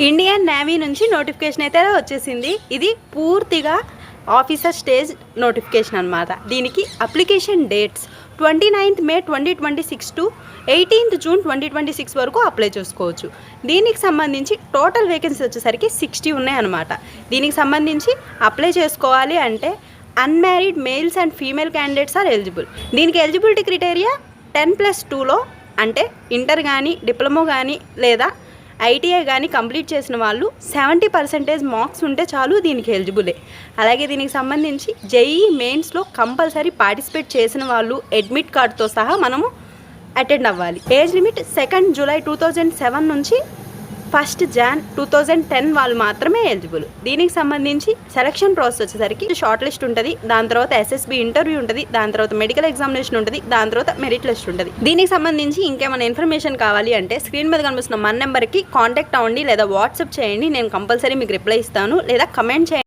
Indian navy నుంచి notification అయితే వచ్చేసింది. ఇది పూర్తిగా ఆఫీసర్ స్టేజ్ నోటిఫికేషన్ అనమాట. దీనికి application dates 29th May 2026 to 18th June 2026 వరకు అప్లై చేసుకోవచ్చు. దీనికి సంబంధించి టోటల్ వేకెన్సీ వచ్చేసరికి 60 ఉన్నాయన్నమాట. దీనికి సంబంధించి అప్లై చేసుకోవాలి అంటే unmarried males and female candidates are eligible. దీనికి ఎలిజిబిలిటీ క్రైటీరియా 10+2లో అంటే ఇంటర్ కానీ డిప్లొమా కానీ లేదా ఐటీఐ కానీ కంప్లీట్ చేసిన వాళ్ళు 70% మార్క్స్ ఉంటే చాలు దీనికి ఎలిజిబులే. అలాగే దీనికి సంబంధించి జేఈఈ మెయిన్స్లో కంపల్సరీ పార్టిసిపేట్ చేసిన వాళ్ళు అడ్మిట్ కార్డ్తో సహా మనము అటెండ్ అవ్వాలి. ఏజ్ లిమిట్ 2 July 2007 నుంచి 1 Jan 2010 వాళ్ళు మాత్రమే ఎలిజిబుల్. దీనికి సంబంధించి సెలక్షన్ ప్రాసెస్ వచ్చేసరికి షార్ట్ లిస్ట్ ఉంటుంది, దాని తర్వాత ఎస్ఎస్బి ఇంటర్వ్యూ ఉంటుంది, దాని తర్వాత మెడికల్ ఎగ్జామినేషన్ ఉంటుంది, దాని తర్వాత మెరిట్ లిస్ట్ ఉంటుంది. దీనికి సంబంధించి ఇంకేమైనా ఇన్ఫర్మేషన్ కావాలి అంటే స్క్రీన్ మీద కనిపిస్తున్న మన నెంబర్కి కాంటాక్ట్ అవ్వండి లేదా వాట్సాప్ చేయండి. నేను కంపల్సరీ మీకు రిప్లై ఇస్తాను లేదా కమెంట్ చేయండి.